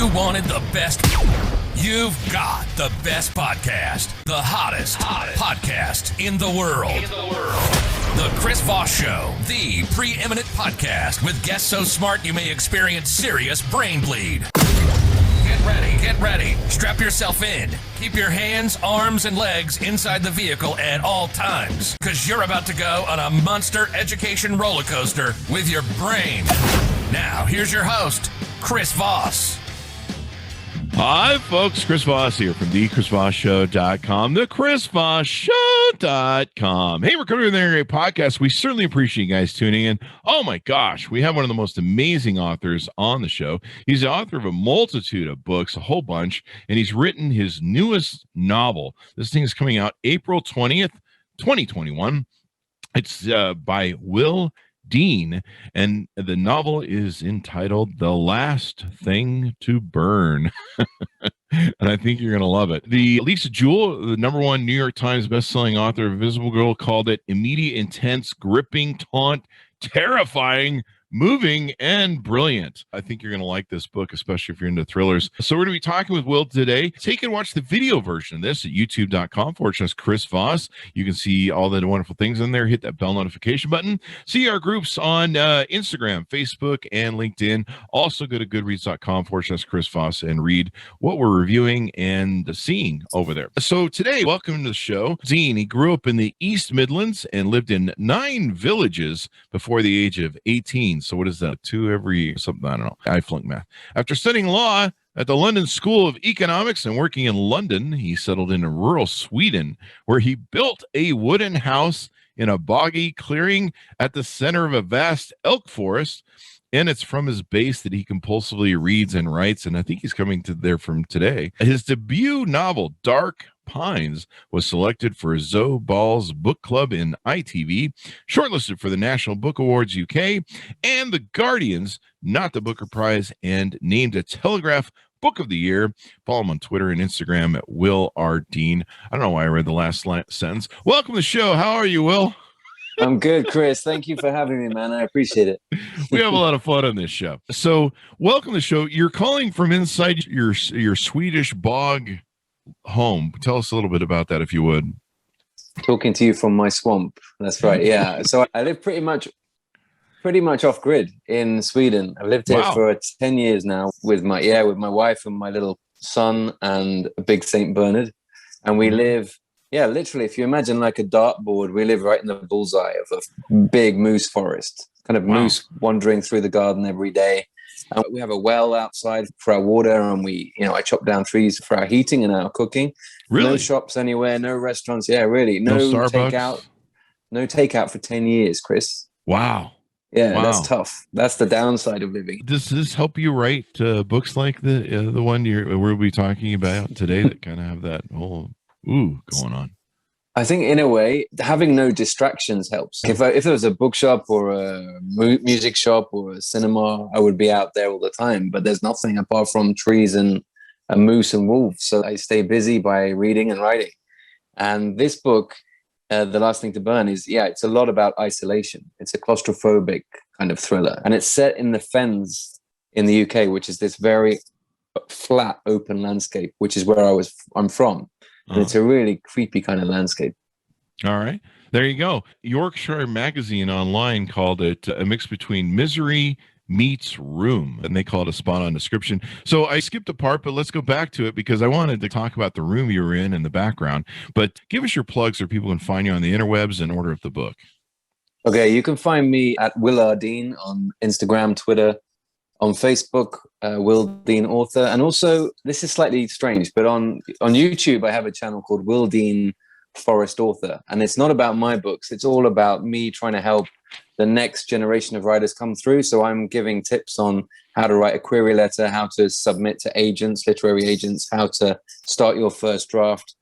you wanted the best, you've got the best podcast. The hottest podcast in the world. The Chris Voss Show, the preeminent podcast with guests so smart you may experience serious brain bleed. Get ready. Strap yourself in. Keep your hands, arms, and legs inside the vehicle at all times, because you're about to go on a monster education roller coaster with your brain. Now, here's your host, Chris Voss. Hi, folks. Chris Voss here from the ChrisVossShow.com, the ChrisVossShow.com. Hey, we're coming to another great podcast. We certainly appreciate you guys tuning in. Oh, my gosh. We have one of the most amazing authors on the show. He's the author of a multitude of books, a whole bunch, and he's written his newest novel. This thing is coming out April 20th, 2021. It's by Will Dean, and the novel is entitled The Last Thing to Burn. And I think you're going to love it. The Lisa Jewell, the #1 New York Times bestselling author of Invisible Girl, called it immediate, intense, gripping, taunt, terrifying, moving, and brilliant. I think you're going to like this book, especially if you're into thrillers. So we're going to be talking with Will today. Take and watch the video version of this at youtube.com/Chris Voss. You can see all the wonderful things in there. Hit that bell notification button. See our groups on Instagram, Facebook, and LinkedIn. Also go to goodreads.com/Chris Voss and read what we're reviewing and seeing over there. So today, welcome to the show. Dean, he grew up in the East Midlands and lived in 9 villages before the age of 18. So what is that? 2 every something? I don't know. I flunked math. After studying law at the London School of Economics and working in London, he settled in rural Sweden, where he built a wooden house in a boggy clearing at the center of a vast elk forest. And it's from his base that he compulsively reads and writes. And I think he's coming to there from today. His debut novel, Dark Pines, was selected for Zoe Ball's book club in ITV, shortlisted for the National Book Awards UK and the Guardian's Not the Booker Prize, and named a Telegraph Book of the Year. Follow him on Twitter and Instagram at Will R. Dean. I don't know why I read the last sentence. Welcome to the show. How are you, Will? I'm good, Chris. Thank you for having me, man. I appreciate it. We have a lot of fun on this show. So welcome to the show. You're calling from inside your Swedish bog home. Tell us a little bit about that, if you would. Talking to you from my swamp. That's right. Yeah. So I live pretty much off grid in Sweden. I've lived here for 10 years now with my wife and my little son and a big Saint Bernard. And we live, literally, if you imagine like a dartboard, we live right in the bullseye of a big moose forest, kind of moose wandering through the garden every day. We have a well outside for our water, and I chop down trees for our heating and our cooking. Really? No shops anywhere, no restaurants. Yeah, really. No Starbucks? No takeout for 10 years, Chris. Wow. Yeah, that's tough. That's the downside of living. Does this help you write books like the one we'll be talking about today that kind of have that whole going on? I think in a way, having no distractions helps. If there was a bookshop or a music shop or a cinema, I would be out there all the time. But there's nothing apart from trees and a moose and wolves. So I stay busy by reading and writing. And this book, The Last Thing to Burn, it's a lot about isolation. It's a claustrophobic kind of thriller. And it's set in the Fens in the UK, which is this very flat, open landscape, which is where I'm from. And it's a really creepy kind of landscape. All right. There you go. Yorkshire Magazine online called it a mix between misery meets room, and they call it a spot-on description. So I skipped a part, but let's go back to it because I wanted to talk about the room you were in the background. But give us your plugs so people can find you on the interwebs and order of the book. Okay, you can find me at Will R. Dean on Instagram, Twitter, on Facebook, Will Dean Author. And also, this is slightly strange, but on YouTube, I have a channel called Will Dean Forest Author. And it's not about my books. It's all about me trying to help the next generation of writers come through. So I'm giving tips on how to write a query letter, how to submit to agents, literary agents, how to start your first draft.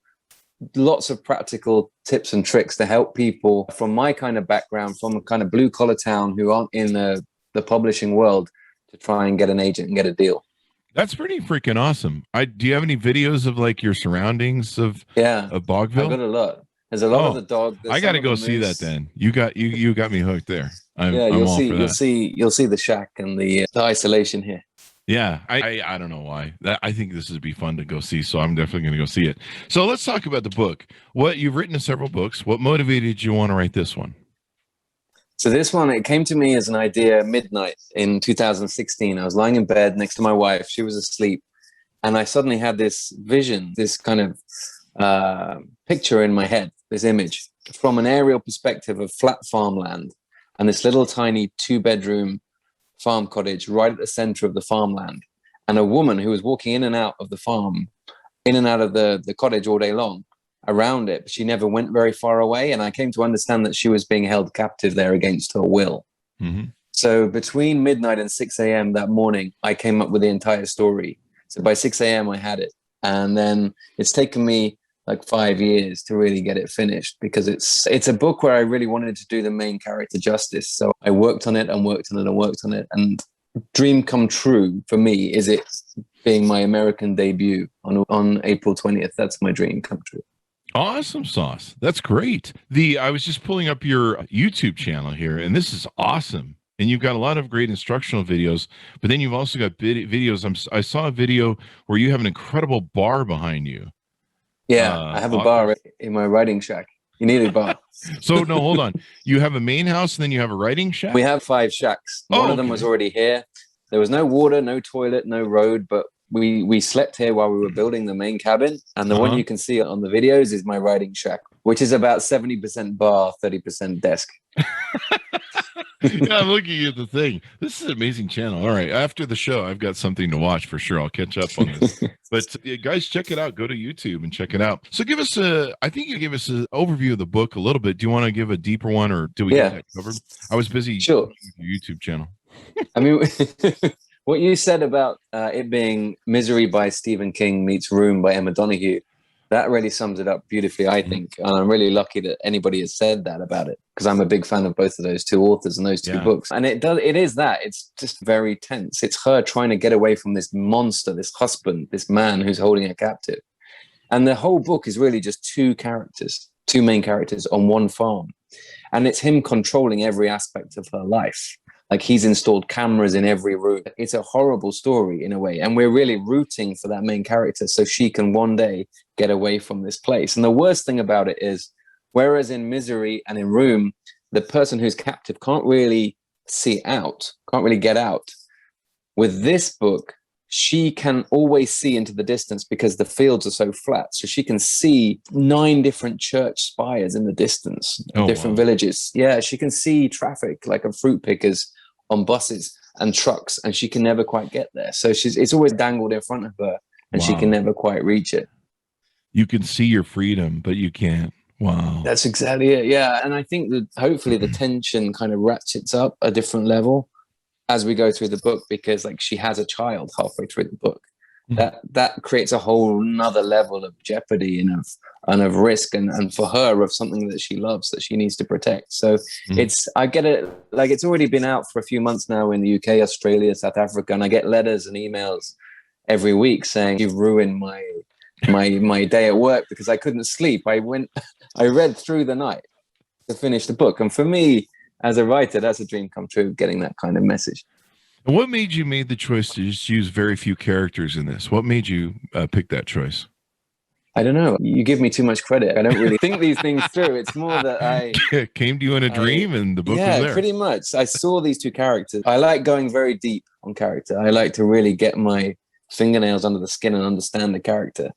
Lots of practical tips and tricks to help people from my kind of background, from a kind of blue collar town who aren't in the publishing world, to try and get an agent and get a deal. That's pretty freaking awesome. Do you have any videos of like your surroundings of Bogville? I've got a lot. There's a lot of the dog. I got to go see that then. You got me hooked there. You'll see the shack and the isolation here. Yeah, I don't know why. I think this would be fun to go see, so I'm definitely going to go see it. So let's talk about the book. What you've written several books. What motivated you want to write this one? So this one, it came to me as an idea midnight in 2016. I was lying in bed next to my wife. She was asleep. And I suddenly had this vision, this kind of picture in my head, this image from an aerial perspective of flat farmland and this little tiny 2-bedroom farm cottage right at the center of the farmland. And a woman who was walking in and out of the farm, in and out of the cottage all day long, around it, but she never went very far away. And I came to understand that she was being held captive there against her will. Mm-hmm. So between midnight and 6 a.m. that morning, I came up with the entire story. So by 6 a.m. I had it. And then it's taken me like 5 years to really get it finished, because it's a book where I really wanted to do the main character justice. So I worked on it and worked on it and worked on it. And dream come true for me is it being my American debut on April 20th. That's my dream come true. Awesome sauce. That's great. I was just pulling up your YouTube channel here, and this is awesome. And you've got a lot of great instructional videos, but then you've also got videos. I saw a video where you have an incredible bar behind you. Yeah, I have a bar in my writing shack. You need a bar. So no, hold on. You have a main house, and then you have a writing shack? We have 5 shacks. One of them was already here. There was no water, no toilet, no road, but we slept here while we were building the main cabin. And the one you can see on the videos is my writing shack, which is about 70% bar, 30% desk. Yeah, I'm looking at the thing. This is an amazing channel. All right. After the show, I've got something to watch for sure. I'll catch up on this. But guys, check it out. Go to YouTube and check it out. So I think you gave us an overview of the book a little bit. Do you want to give a deeper one, or do we get that covered? I was busy. Sure. With your YouTube channel. I mean, what you said about it being Misery by Stephen King meets Room by Emma Donoghue, that really sums it up beautifully, I think. And I'm really lucky that anybody has said that about it, because I'm a big fan of both of those two authors and those two books. And it is that. It's just very tense. It's her trying to get away from this monster, this husband, this man who's holding her captive. And the whole book is really just two main characters on one farm. And it's him controlling every aspect of her life. Like, he's installed cameras in every room. It's a horrible story in a way. And we're really rooting for that main character so she can one day get away from this place. And the worst thing about it is, whereas in Misery and in Room, the person who's captive can't really see out, can't really get out. With this book, she can always see into the distance because the fields are so flat. So she can see 9 different church spires in the distance, different villages. Yeah, she can see traffic like a fruit pickers on buses and trucks, and she can never quite get there. So it's always dangled in front of her, and she can never quite reach it. You can see your freedom, but you can't. Wow. That's exactly it. Yeah. And I think that hopefully the tension kind of ratchets up a different level as we go through the book, because like she has a child halfway through the book. That creates a whole nother level of jeopardy and of risk and for her of something that she loves that she needs to protect. So I get it, like, it's already been out for a few months now in the UK, Australia, South Africa, and I get letters and emails every week saying, "You've ruined my day at work," because I couldn't sleep. I read through the night to finish the book. And for me, as a writer, that's a dream come true, getting that kind of message. And what made you make the choice to just use very few characters in this? What made you pick that choice? I don't know. You give me too much credit. I don't really think these things through. It's more that I came to you in a dream and the book was there. Yeah, pretty much. I saw these two characters. I like going very deep on character. I like to really get my fingernails under the skin and understand the character.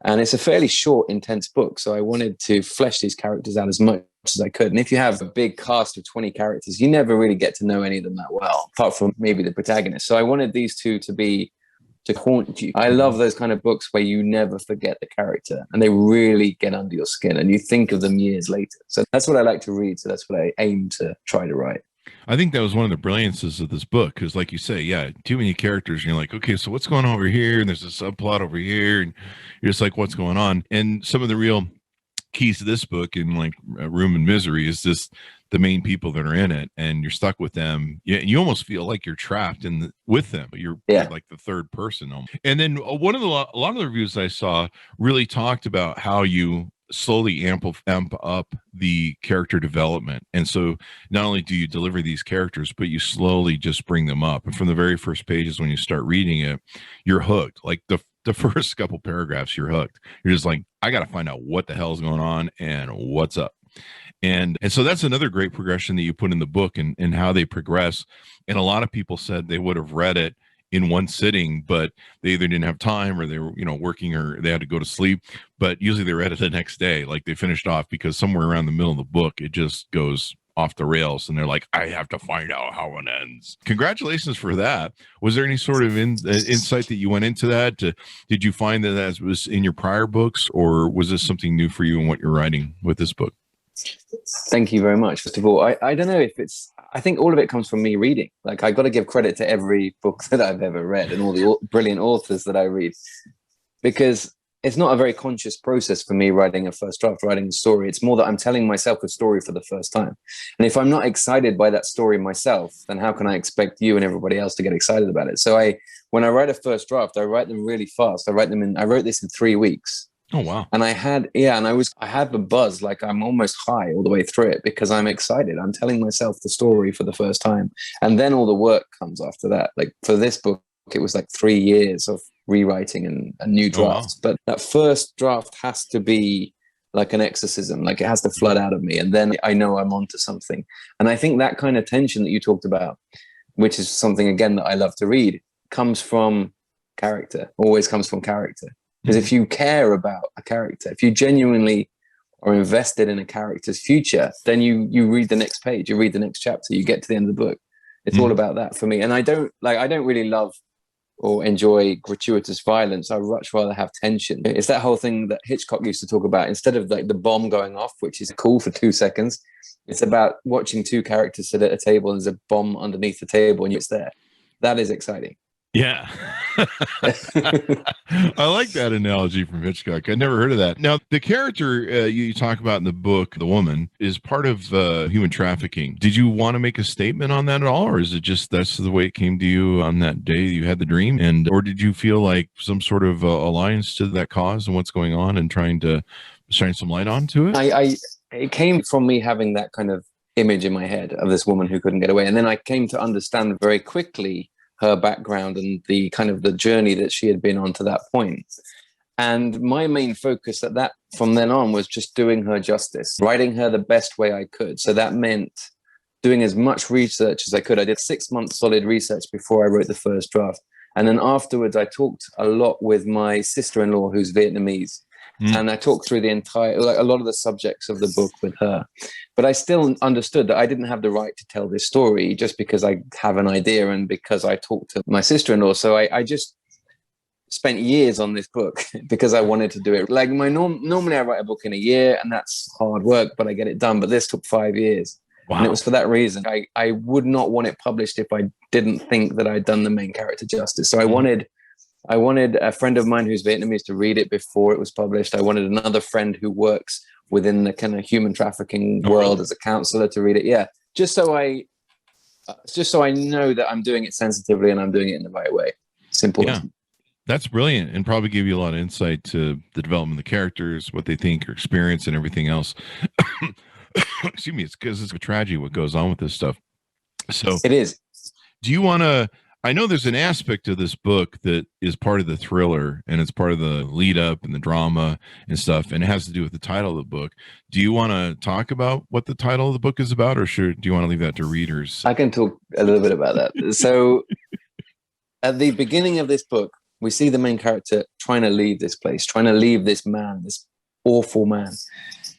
And it's a fairly short, intense book. So I wanted to flesh these characters out as much as I could. And if you have a big cast of 20 characters, you never really get to know any of them that well, apart from maybe the protagonist. So I wanted these two to haunt you. I love those kind of books where you never forget the character and they really get under your skin and you think of them years later. So that's what I like to read. So that's what I aim to try to write. I think that was one of the brilliances of this book, because like you say, too many characters, and you're like, okay, so what's going on over here? And there's a subplot over here, and you're just like, what's going on? And some of the real keys to this book, in like Room and Misery, is just the main people that are in it, and you're stuck with them. You almost feel like you're trapped with them, but you're like the third person. And then a lot of the reviews I saw really talked about how you slowly amp up the character development. And so not only do you deliver these characters, but you slowly just bring them up. And from the very first pages, when you start reading it, you're hooked. Like the first couple paragraphs, you're hooked. You're just like, I got to find out what the hell's going on and what's up. And so that's another great progression that you put in the book, and how they progress. And a lot of people said they would have read it in one sitting, but they either didn't have time, or they were, working, or they had to go to sleep. But usually they read it the next day, like they finished off, because somewhere around the middle of the book, it just goes off the rails, and they're like, I have to find out how it ends. Congratulations for that. Was there any sort of insight that you went into that? Did you find that was in your prior books, or was this something new for you in what you're writing with this book? Thank you very much. First of all, I don't know if I think all of it comes from me reading. Like, I got to give credit to every book that I've ever read and all the brilliant authors that I read, because it's not a very conscious process for me writing a first draft, writing a story. It's more that I'm telling myself a story for the first time. And if I'm not excited by that story myself, then how can I expect you and everybody else to get excited about it? So when I write a first draft, I write them really fast. I wrote this in 3 weeks. Oh, wow. And I had the buzz, like I'm almost high all the way through it, because I'm excited. I'm telling myself the story for the first time. And then all the work comes after that. Like for this book, it was like 3 years of rewriting and new drafts. Oh, wow. But that first draft has to be like an exorcism, like it has to flood out of me. And then I know I'm onto something. And I think that kind of tension that you talked about, which is something, again, that I love to read, comes from character, always comes from character. Because if you care about a character, if you genuinely are invested in a character's future, then you read the next page, you read the next chapter, you get to the end of the book. It's all about that for me. And I don't really love or enjoy gratuitous violence. I much rather have tension. It's that whole thing that Hitchcock used to talk about. Instead of like the bomb going off, which is cool for 2 seconds, it's about watching two characters sit at a table and there's a bomb underneath the table and it's there. That is exciting. Yeah. I like that analogy from Hitchcock. I never heard of that. Now, the character you talk about in the book, the woman, is part of human trafficking. Did you want to make a statement on that at all? Or is it just that's the way it came to you on that day you had the dream? Or did you feel like some sort of alliance to that cause and what's going on and trying to shine some light onto it? It came from me having that kind of image in my head of this woman who couldn't get away. And then I came to understand very quickly her background and the kind of the journey that she had been on to that point. And my main focus from then on was just doing her justice, writing her the best way I could. So that meant doing as much research as I could. I did 6 months solid research before I wrote the first draft. And then afterwards, I talked a lot with my sister-in-law, who's Vietnamese. And I talked through a lot of the subjects of the book with her. But I still understood that I didn't have the right to tell this story just because I have an idea and because I talked to my sister-in-law. So I just spent years on this book because I wanted to do it. Like normally I write a book in a year and that's hard work, but I get it done. But this took 5 years. Wow. And it was for that reason. I would not want it published if I didn't think that I'd done the main character justice. So I wanted a friend of mine who's Vietnamese to read it before it was published. I wanted another friend who works within the kind of human trafficking world as a counselor to read it. Yeah, just so I know that I'm doing it sensitively and I'm doing it in the right way. Simple. Yeah, that's brilliant, and probably give you a lot of insight to the development of the characters, what they think or experience, and everything else. Excuse me, it's because it's a tragedy what goes on with this stuff. So it is. Do you want to? I know there's an aspect of this book that is part of the thriller and it's part of the lead up and the drama and stuff, and it has to do with the title of the book. Do you want to talk about what the title of the book is about, or do you want to leave that to readers? I can talk a little bit about that. So at the beginning of this book, we see the main character trying to leave this place, trying to leave this man, this awful man.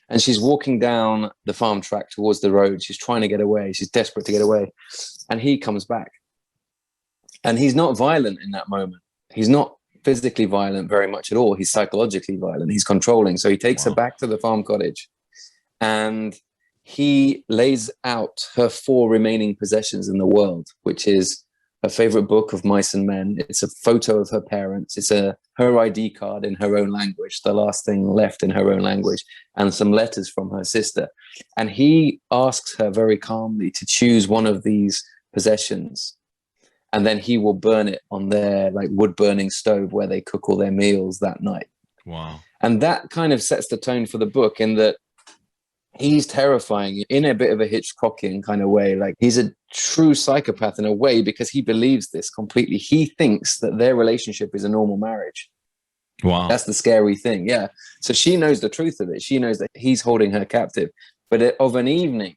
And she's walking down the farm track towards the road. She's trying to get away. She's desperate to get away. And he comes back. And he's not violent in that moment. He's not physically violent very much at all. He's psychologically violent. He's controlling. So he takes her back to the farm cottage and he lays out her 4 remaining possessions in the world, which is her favorite book of Mice and Men. It's a photo of her parents. It's her ID card in her own language, the last thing left in her own language, and some letters from her sister. And he asks her very calmly to choose one of these possessions. And then he will burn it on their like wood burning stove where they cook all their meals that night. Wow. And that kind of sets the tone for the book, in that he's terrifying in a bit of a Hitchcockian kind of way. Like, he's a true psychopath in a way, because he believes this completely. He thinks that their relationship is a normal marriage. Wow. That's the scary thing. Yeah. So she knows the truth of it. She knows that he's holding her captive. But of an evening,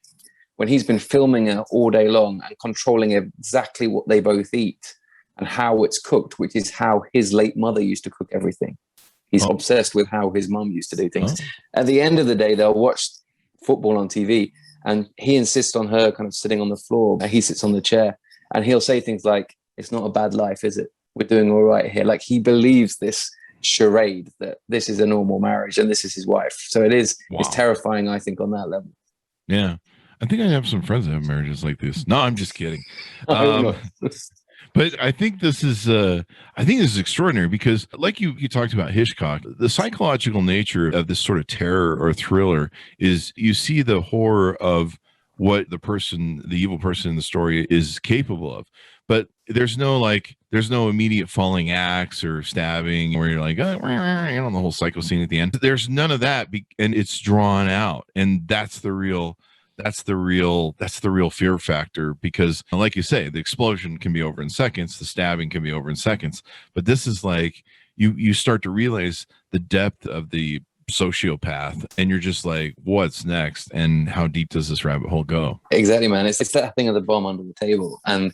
when he's been filming her all day long and controlling exactly what they both eat and how it's cooked, which is how his late mother used to cook everything. He's obsessed with how his mum used to do things. At the end of the day, they'll watch football on TV, and he insists on her kind of sitting on the floor. He sits on the chair, and he'll say things like, "It's not a bad life, is it? We're doing all right here." Like, he believes this charade that this is a normal marriage and this is his wife. So it is, it's terrifying, I think, on that level. Yeah. I think I have some friends that have marriages like this. No, I'm just kidding. But I think this is extraordinary, because like you talked about Hitchcock, the psychological nature of this sort of terror or thriller is you see the horror of what the evil person in the story is capable of. But there's no immediate falling axe or stabbing where you're like, the whole psycho scene at the end. There's none of that, and it's drawn out, and that's the real fear factor, because like you say, the explosion can be over in seconds, the stabbing can be over in seconds, but this is like you start to realize the depth of the sociopath, and you're just like, what's next, and how deep does this rabbit hole go? Exactly, man. It's that thing of the bomb under the table. And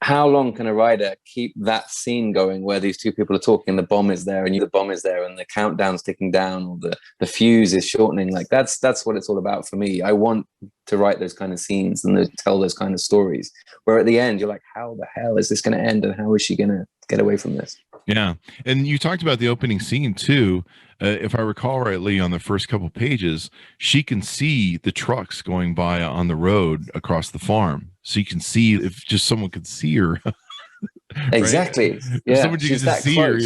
how long can a writer keep that scene going where these two people are talking, the bomb is there, and the bomb is there, and the countdown's ticking down, or the fuse is shortening? Like, that's what it's all about for me. I want to write those kind of scenes and to tell those kind of stories, where at the end you're like, how the hell is this going to end, and how is she going to get away from this? Yeah. And you talked about the opening scene too. If I recall rightly, on the first couple pages, she can see the trucks going by on the road across the farm. So you can see, if just someone could see her. Exactly. Yeah. Someone you can just see her,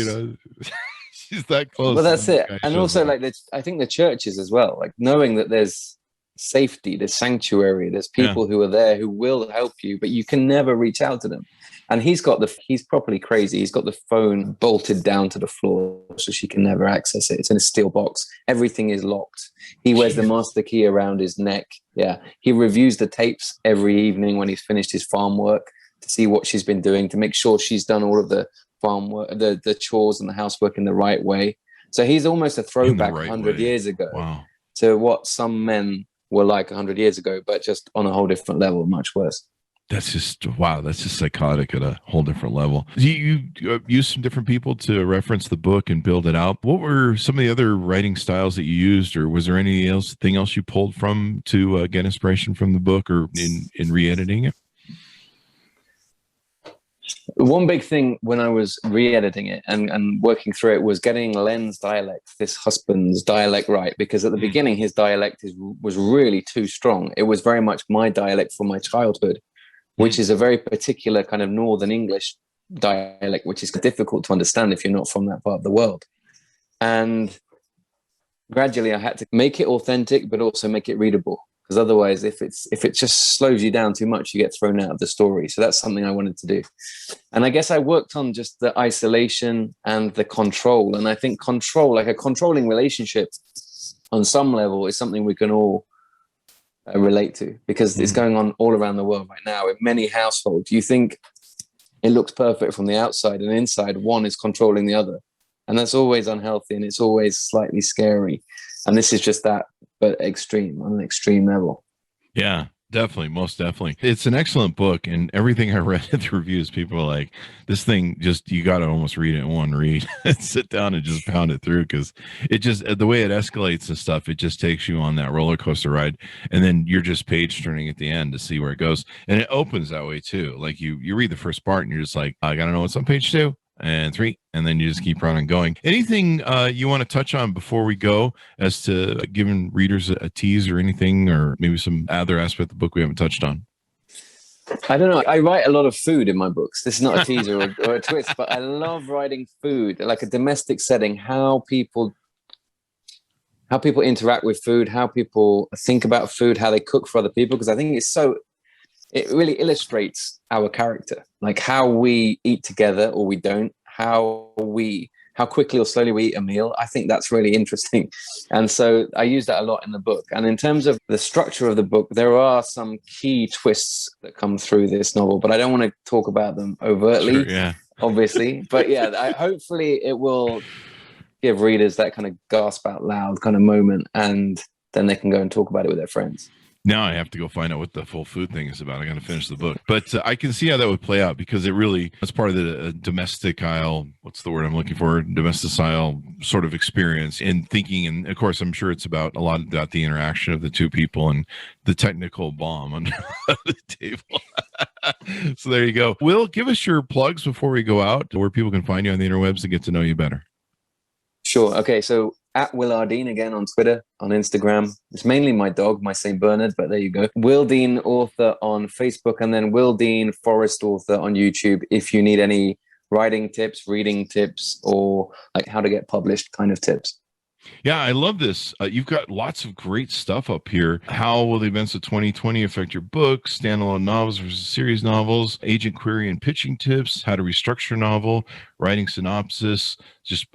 she's that close. Well, that's it. And also, like, I think the churches as well, like, knowing that there's safety, there's sanctuary, there's people who are there who will help you, but you can never reach out to them. And he's properly crazy. He's got the phone bolted down to the floor so she can never access it. It's in a steel box. Everything is locked. He wears the master key around his neck. Yeah. He reviews the tapes every evening when he's finished his farm work to see what she's been doing, to make sure she's done all of the farm work, the chores and the housework in the right way. So he's almost a throwback 100 years ago to what some men were like 100 years ago, but just on a whole different level, much worse. That's just, wow. That's just psychotic at a whole different level. You use some different people to reference the book and build it out. What were some of the other writing styles that you used, or was there anything else you pulled from to get inspiration from the book, or in re-editing it? One big thing when I was re-editing it and working through it was getting Len's dialect, this husband's dialect, right. Because at the beginning, his dialect was really too strong. It was very much my dialect from my childhood, which is a very particular kind of Northern English dialect, which is difficult to understand if you're not from that part of the world. And gradually I had to make it authentic, but also make it readable, because otherwise if it just slows you down too much, you get thrown out of the story. So that's something I wanted to do. And I guess I worked on just the isolation and the control. And I think control, like a controlling relationship on some level, is something we can all relate to, because it's going on all around the world right now in many households. You think it looks perfect from the outside, and inside one is controlling the other, and that's always unhealthy, and it's always slightly scary. And this is just that, but extreme, on an extreme level. Yeah, definitely. Most definitely. It's an excellent book, and everything I read in the reviews, people are like, this thing just, you got to almost read it in one read. Sit down and just pound it through, because it just, the way it escalates and stuff, it just takes you on that roller coaster ride, and then you're just page turning at the end to see where it goes. And it opens that way too. Like you read the first part and you're just like, I got to know what's on page 2 and 3, and then you just keep running going. Anything you want to touch on before we go, as to giving readers a tease or anything, or maybe some other aspect of the book we haven't touched on? I don't know. I write a lot of food in my books. This is not a teaser or a twist, but I love writing food, like a domestic setting, how people interact with food, how people think about food, how they cook for other people, because I think it really illustrates our character, like how we eat together or we don't, how how quickly or slowly we eat a meal. I think that's really interesting. And so I use that a lot in the book. And in terms of the structure of the book, there are some key twists that come through this novel, but I don't want to talk about them overtly, obviously. But yeah, hopefully it will give readers that kind of gasp out loud kind of moment, and then they can go and talk about it with their friends. Now I have to go find out what the full food thing is about. I got to finish the book, but I can see how that would play out, because it's part of the domesticile. What's the word I'm looking for? Domesticile sort of experience in thinking. And of course, I'm sure it's about a lot about the interaction of the two people and the technical bomb on the table. So there you go. Will, give us your plugs before we go out, where people can find you on the interwebs to get to know you better. Sure. Okay. So at Will R. Dean again on Twitter, on Instagram. It's mainly my dog, my St. Bernard, but there you go. Will Dean Author on Facebook, and then Will Dean Forest Author on YouTube if you need any writing tips, reading tips, or like how to get published kind of tips. Yeah, I love this. You've got lots of great stuff up here. How will the events of 2020 affect your book? Standalone novels versus series novels, agent query and pitching tips, how to restructure a novel, writing synopsis.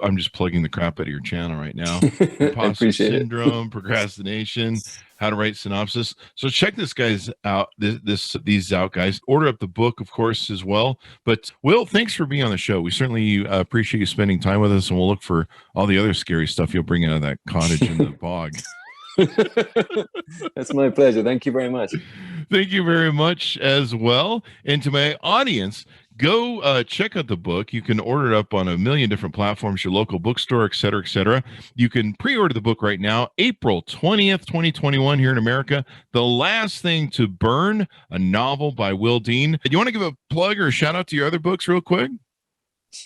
I'm just plugging the crap out of your channel right now. Imposter syndrome, procrastination, how to write synopsis. So check this guys out. These out, guys. Order up the book, of course, as well. But Will, thanks for being on the show. We certainly appreciate you spending time with us, and we'll look for all the other scary stuff you'll bring out of that cottage in the bog. That's my pleasure. Thank you very much. Thank you very much as well. And to my audience, go check out the book. You can order it up on a million different platforms, your local bookstore, et cetera, et cetera. You can pre-order the book right now, April 20th, 2021 here in America. The Last Thing to Burn, a novel by Will Dean. Do you want to give a plug or a shout out to your other books real quick?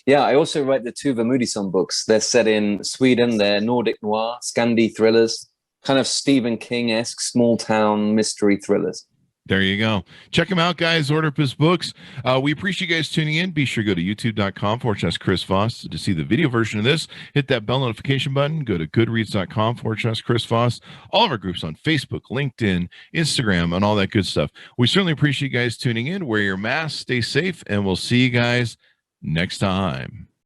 Yeah, I also write the Tuva Moodysson books. They're set in Sweden. They're Nordic noir, Scandi thrillers, kind of Stephen King-esque small town mystery thrillers. There you go. Check him out, guys. Order up his books. We appreciate you guys tuning in. Be sure to go to youtube.com/Chris Voss to see the video version of this. Hit that bell notification button. Go to goodreads.com/Chris Voss. All of our groups on Facebook, LinkedIn, Instagram, and all that good stuff. We certainly appreciate you guys tuning in. Wear your mask, stay safe, and we'll see you guys next time.